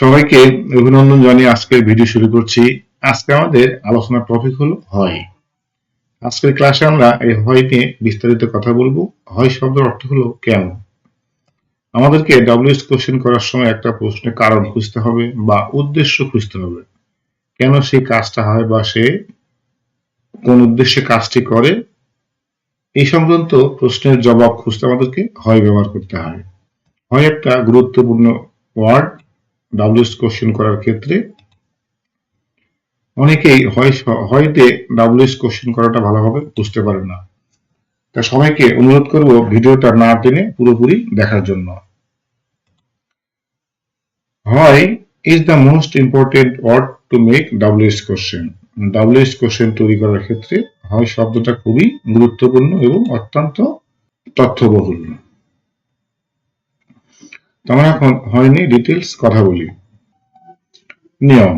সবাইকে অভিনন্দন জানিয়ে আজকের ভিডিও শুরু করছি। আজকে আমাদের আলোচনার টপিক হলো হয়। আজকের ক্লাসে আমরা এই হয় নিয়ে বিস্তারিত কথা বলবো। হয় শব্দের অর্থ হলো কেন। আমাদেরকে ডব্লিউএস কোশ্চেন করার সময় একটা প্রশ্নের কারণ খুঁজতে হবে বা উদ্দেশ্য খুঁজতে হবে, কেন সেই কাজটা হয় বা সে কোন উদ্দেশ্যে কাজটি করে। এই সংক্রান্ত প্রশ্নের জবাব খুঁজতে আমাদেরকে হয় ব্যবহার করতে হয়। হয় একটা গুরুত্বপূর্ণ ওয়ার্ড ডব্লিউএস কোশ্চেন করার ক্ষেত্রে। অনেকেই হয়তে ডব্লিউএস কোশ্চেন করাটা ভালোভাবে বুঝতে পারে না। তা সবাইকে অনুরোধ করব ভিডিওটা না টেনে পুরোপুরি দেখার জন্য। Why is the most important word to make WH question. WH question তৈরি করার ক্ষেত্রে হয় শব্দটা খুবই গুরুত্বপূর্ণ এবং অত্যন্ত তথ্যবহুল। আমরা এখন হয় নিয়ে ডিটেলস কথা বলি। নিয়ম: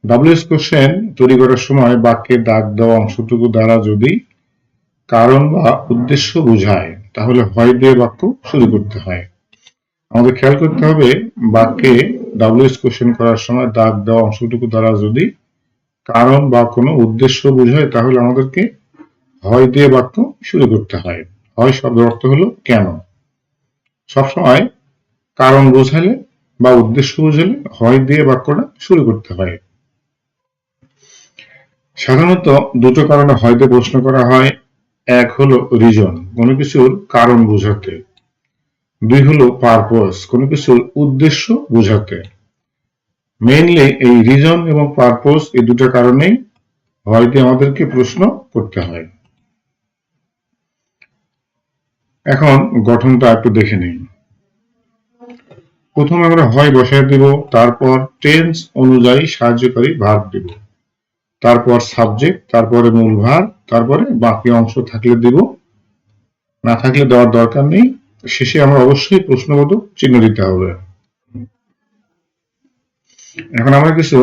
ডব্লিউএস কোশ্চেন তৈরি করার সময় বাক্যে দাগ দেওয়া অংশটুকু দ্বারা যদি কারণ বা উদ্দেশ্য বোঝায় তাহলে হয় দিয়ে বাক্য শুরু করতে হয়। আমাদের খেয়াল করতে হবে, বাক্যে ডব্লিউএস কোশ্চেন করার সময় দাগ দেওয়া অংশটুকু দ্বারা যদি কারণ বা কোনো উদ্দেশ্য বোঝায় তাহলে আমাদেরকে হয় দিয়ে বাক্য শুরু করতে হয়। হয় শব্দের অর্থ হলো কেন। সবসময় কারণ বোঝালে বা উদ্দেশ্য বোঝালে হয় দিয়ে বাক্যটা শুরু করতে হয়। সাধারণত দুটো কারণে হয় দিয়ে প্রশ্ন করা হয়। এক হলো রিজন, কোনো কিছুর কারণ বোঝাতে। দুই হলো পারপস, কোনো কিছুর উদ্দেশ্য বোঝাতে। মেইনলি এই রিজন এবং পারপস এই দুটো কারণেই হয় দিয়ে আমাদেরকে প্রশ্ন করতে হয়। এখন গঠনটা একটু দেখে নিই। প্রথমে আমরা হয় বসায় দিব, তারপর টেন্স অনুযায়ী সাহায্যকারী ভার্ব দিব, তারপর সাবজেক্ট, তারপরে মূল ভার্ব, তারপরে বাকি অংশ থাকলে দিব, না থাকলে দেওয়ার দরকার নেই। শেষে আমরা অবশ্যই প্রশ্নবোধক চিহ্ন দিতে হবে। এখন আমরা কিছু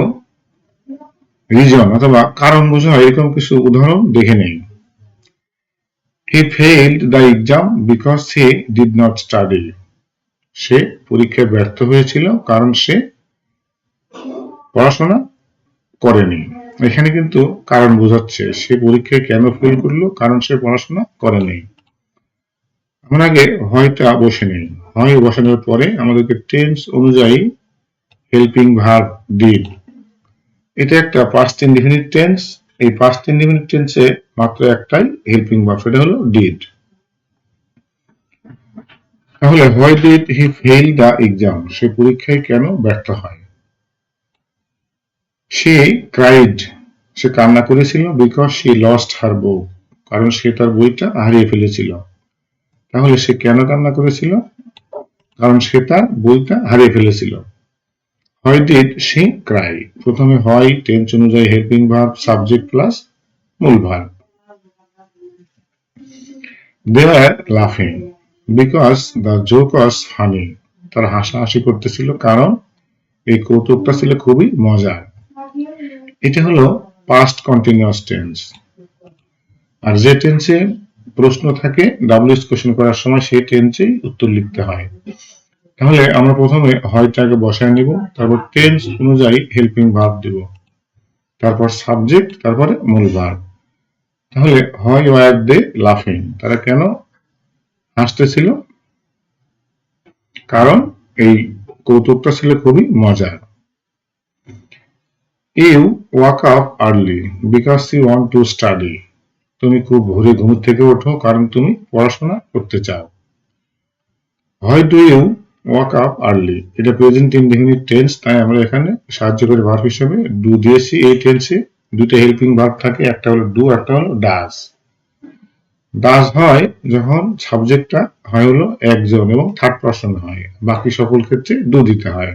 রিজন অথবা কারণ বোঝা এরকম কিছু উদাহরণ দেখে নেই। He failed the exam because he did not study. সে পরীক্ষায় ব্যর্থ হয়েছিল কারণ সে পড়াশোনা করেনি। এখানে কিন্তু কারণ বোঝাচ্ছে সে পরীক্ষায় কেন ফেল করলো, কারণ সে পড়াশোনা করেনি। আমরা আগে হয়টা বসে নেই। হয় বসানোর পরে আমাদেরকে টেন্স অনুযায়ী হেল্পিং ভার্ব ডিড। এটা একটা পাস্ট ইনডিফিনিট টেন্স। এই পাস্ট ইনডিফিনিট টেন্সে মাত্র একটাই হেল্পিং ভার্ব, সেটা হলো ডিড। তাহলে why did he fail the exam, সে পরীক্ষায় কেন ব্যর্থ হয়। সে ক্রাইড, সে কান্না করেছিল because she lost her book, কারণ সে তার বইটা হারিয়ে ফেলেছিল। তাহলে সে কেন কান্না করেছিল, কারণ সে তার বইটা হারিয়ে ফেলেছিল। হোয়াই ডিড শি ক্রাই, প্রথমে হয় টেন্স অনুযায়ী হেল্পিং ভার্ব সাবজেক্ট প্লাস মূল verb. They were laughing because the joke was funny. তারা হাসাহাসি করতেছিল কারণ এই কৌতুকটা ছিল খুবই মজার। এটা হলো পাস্ট কন্টিনিউয়াস টেন্স। আর যে টেন্সে প্রশ্ন থাকে ডব্লিউএস কোশ্চেন করার সময় সেই টেন্সেই উত্তর লিখতে হয়। তাহলে আমরা প্রথমে হয়টাকে বসায় নিব, তারপর টেন্স অনুযায়ী হেল্পিং ভার্ব দিব, তারপর সাবজেক্ট, তারপরে মূল ভার্ব। তাহলে হয় ওয়ার দে লাফিং, তারা কেন হাসতেছিল, কারণ এই কৌতুকটা ছিল খুবই মজার। You wake up early because you want to study, তুমি খুব ভোরে ঘুম থেকে ওঠো কারণ তুমি পড়াশোনা করতে চাও। Why do you wake up early, এটা প্রেজেন্ট ইনডিফিনিট টেন্স, তাই আমরা এখানে সাহায্যকারী ভার্ব হিসেবে ডু দিয়েছি। এই টেন্সে দুটো হেল্পিং ভার্ব থাকে, একটা হলো ডু, একটা হলো ডাজ। ডাজ হয় যখন সাবজেক্টটা হয় হলো একজন এবং থার্ড পারসন হয়, বাকি সকল ক্ষেত্রে ডু দিতে হয়।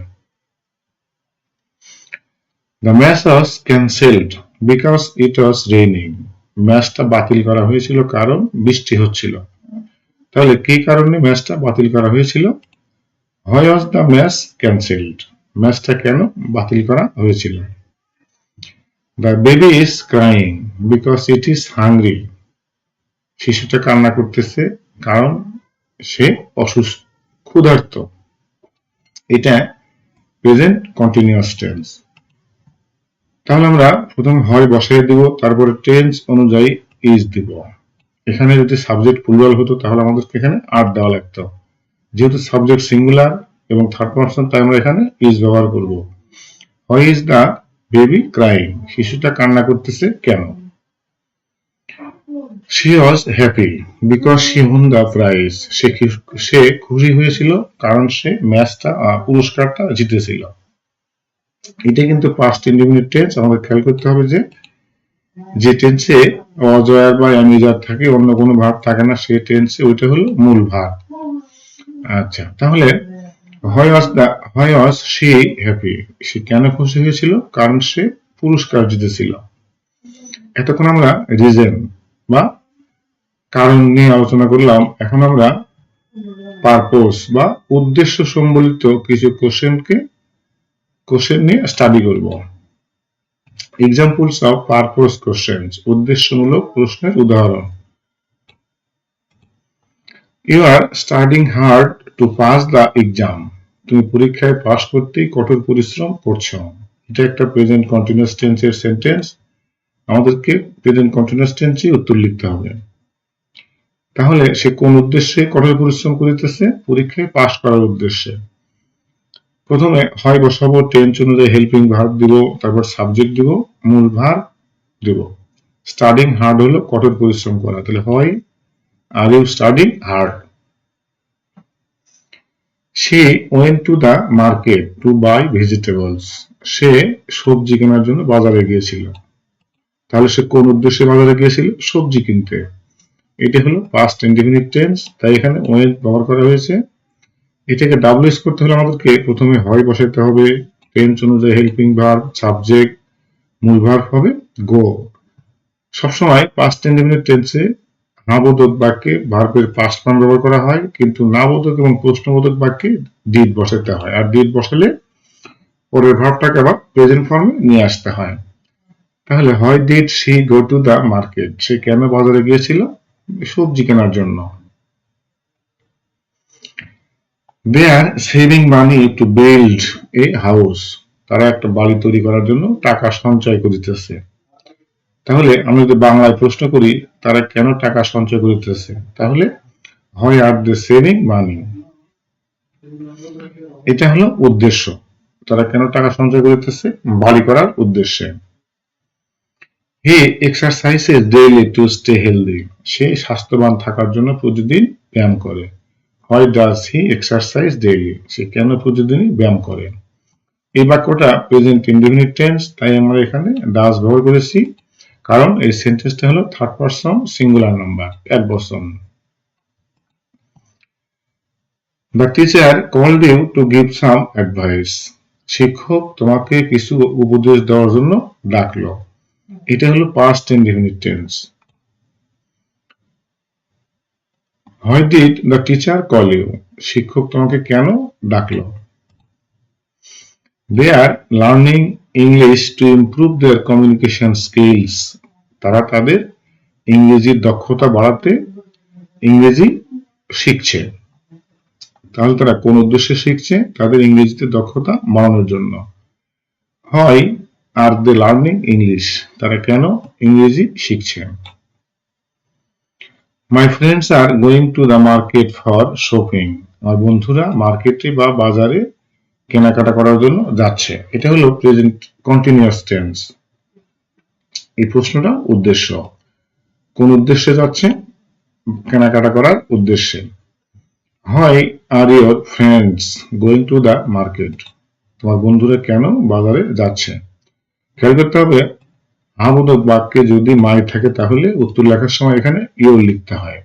The match was cancelled because it was raining. ম্যাচটা বাতিল করা হয়েছিল কারণ বৃষ্টি হচ্ছিল। তাহলে কি কারণে ম্যাচটা বাতিল করা হয়েছিল? Why was the match cancelled? ম্যাচটা কেন বাতিল করা হয়েছিল? The baby is crying because it is hungry. শিশুটা কান্না করতেছে কারণ সে অসুস্থ, ক্ষুধার্ত। এটা প্রেজেন্ট কন্টিনিউয়াস টেন্স। তাহলে আমরা প্রথমে হয় বসাই দিব, তারপরে টেন্স অনুযায়ী ইজ দিব। এখানে যদি সাবজেক্ট প্লুরাল হতো তাহলে আমাদেরকে এখানে আর দেওয়া লাগতো। যেহেতু সাবজেক্ট সিঙ্গুলার এবং থার্ড পারসন, তাই আমরা এখানে ইজ ব্যবহার করব। Why is the baby crying? শিশুটা কান্না করতেছে কেন? She was happy because she won the prize. সে খুশি হয়েছিল কারণ সে পুরস্কারটা জিতেছিল। এটা কিন্তু পাস্ট ইনডিফিনিট টেন্স। আমাদের খেয়াল করতে হবে যে টেন্সে অজয়ার বা অ্যামিজার থাকে, অন্য কোনো ভার্ব থাকে না, সে টেন্সে ওইটা হলো মূল ভার্ব। আচ্ছা, তাহলে হোয়াই ওয়াজ শি হ্যাপি? সে কেন খুশি হয়েছিল? কারণ সে পুরস্কার জিতেছিল। এতক্ষণ আমরা রিজন বা কারণ নিয়ে আলোচনা করলাম। এখন আমরা পারপোজ বা উদ্দেশ্য সম্বলিত কিছু কোশ্চেন নিয়ে স্টাডি করব। এক্সাম্পলস অফ পারপোজ কোশ্চেনস, উদ্দেশ্যমূলক প্রশ্নের উদাহরণ। You are studying hard to pass the exam. তুমি পরীক্ষায় পাস করতেই কঠোর পরিশ্রম করছো। এটা একটা প্রেজেন্ট কন্টিনিউয়াস টেন্সের সেন্টেন্স। আমাদেরকে প্রেজেন্ট কন্টিনিউয়াস টেন্সে উত্তর লিখতে হবে। তাহলে সে কোন উদ্দেশ্যে কঠোর পরিশ্রম করিতেছে? পরীক্ষায় পাস করার উদ্দেশ্যে। প্রথমে হয় বসাবো, টেন্স অনুযায়ী হেল্পিং ভার্ব দিব, তারপর সাবজেক্ট দিব, মূল ভার্ব দিব। স্টাডিং হার্ড হলো কঠোর পরিশ্রম করা, তাহলে why are you studying hard. সে went to the market to buy vegetables. সে সবজি কেনার জন্য বাজারে গিয়েছিল। তাহলে সে কোন উদ্দেশ্যে বাজারে গিয়েছিল? সবজি কিনতে। এটা হলো পাস্ট ইনডিফিনিট টেন্স, তাই এখানে ওয়েন্ট ব্যবহার করা হয়েছে। এটাকে ডাবলুএস করতে হলে আমাদেরকে প্রথমে হয় বসাতে হবে, টেন্স অনুযায়ী হেল্পিং ভার্ব, সাবজেক্ট, মূল ভার্ব হবে গো। সবসময় পাস্ট ইনডিফিনিট টেন্সে নাবোধক বাক্যে ভার্বের পাস্ট ফর্ম ব্যবহার করা হয়, কিন্তু নাবোধক এবং প্রশ্নবোধক বাক্যে ডিড বসাতে হয়। আর ডিড বসালে পরের ভার্বটাকে আবার প্রেজেন্ট ফর্মে নিয়ে আসতে হয়। তাহলে why did she go to the market? সে কেন বাজারে গিয়েছিল? সবজি কেনার জন্য। They are saving money to build a house. তারা একটা বাড়ি তৈরি করার জন্য টাকা সঞ্চয় করিতেছে। তাহলে আমরা যদি বাংলায় প্রশ্ন করি তারা কেন টাকা সঞ্চয় করিতেছে, তাহলে হয় আর দে সেভিং মানি। এটা হলো উদ্দেশ্য, তারা কেন টাকা সঞ্চয় করিতেছে? বাড়ি করার উদ্দেশ্যে। He exercises daily to stay healthy. সে স্বাস্থ্যবান থাকার জন্য প্রতিদিন ব্যায়াম করে। Why does he exercise daily? সে কেন প্রতিদিনই ব্যায়াম করে? এই বাক্যটা প্রেজেন্ট ইনডিফিনিট টেন্স, তাই আমরা এখানে ডাজ ব্যবহার করেছি, কারণ এই সেন্টেন্সটা হলো থার্ড পারসন সিঙ্গুলার নাম্বার, একবচন। The teacher called you to give some advice. শিক্ষক তোমাকে কিছু উপদেশ দেওয়ার জন্য ডাকলো। এটা হলো past indefinite tense. Why did the teacher call you? শিক্ষক তোমাকে কেন ডাকলো? They are learning English to improve their communication skills. তারা তাদের ইংরেজির দক্ষতা বাড়াতে ইংরেজি শিখছে। তাহলে তারা কোন উদ্দেশ্যে শিখছে? তাদের ইংরেজিতে দক্ষতা বাড়ানোর জন্য। হয় আর দে লার্নিং ইংলিশ? তারা কেন ইংরেজি শিখছে? My friends are going to the market for shopping. আমার বন্ধুরা মার্কেটে বা বাজারে কেনাকাটা করার জন্য যাচ্ছে। এটা হলো প্রেজেন্ট কন্টিনিউয়াস টেন্স। এই প্রশ্নটা উদ্দেশ্য, কোন উদ্দেশ্যে যাচ্ছে? কেনাকাটা করার উদ্দেশ্যে। Why are your friends going to the market? তোমার বন্ধুরা কেন বাজারে যাচ্ছে? খেয়াল করতে হবে আবোধক বাক্যে যদি মাই থাকে তাহলে উত্তর লেখার সময় এখানে ইউর লিখতে হয়।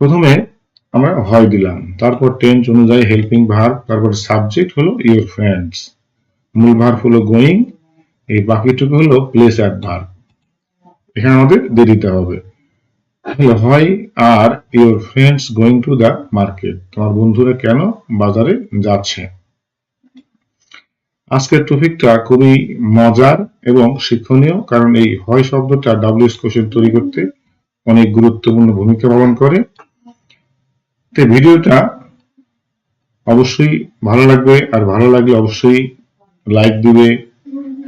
প্রথমে আমরা হয় দিলাম, তারপর টেন্স অনুযায়ী হেল্পিং ভার্ব, তারপর সাবজেক্ট হলো ইউর ফ্রেন্ডস, মূল ভার্ব হলো গোয়িং, এই বাকিটুকু হলো প্লেস অ্যাডভার্ব। এখানে আমাদের দিয়ে দিতে হবে why are your friends going to the market? তোমার বন্ধুরা কেন বাজারে যাচ্ছে? আজকের টপিকটা খুবই মজার এবং শিক্ষণীয়, কারণ এই হয় শব্দটা ডাব্লিউএস কোশ্চেন তৈরি করতে অনেক গুরুত্বপূর্ণ ভূমিকা পালন করে। ভিডিওটা অবশ্যই ভালো লাগবে, আর ভালো লাগলে অবশ্যই লাইক দিবে,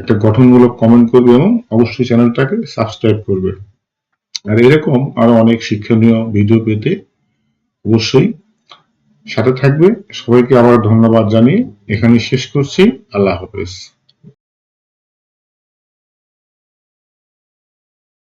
একটা গঠনমূলক কমেন্ট করবে এবং অবশ্যই চ্যানেলটাকে সাবস্ক্রাইব করবে। আর এরকম আরো অনেক শিক্ষণীয় ভিডিও পেতে অবশ্যই সাথে থাকবে। সবাইকে আবার ধন্যবাদ জানিয়ে এখানে শেষ করছি। আল্লাহ হাফেজ।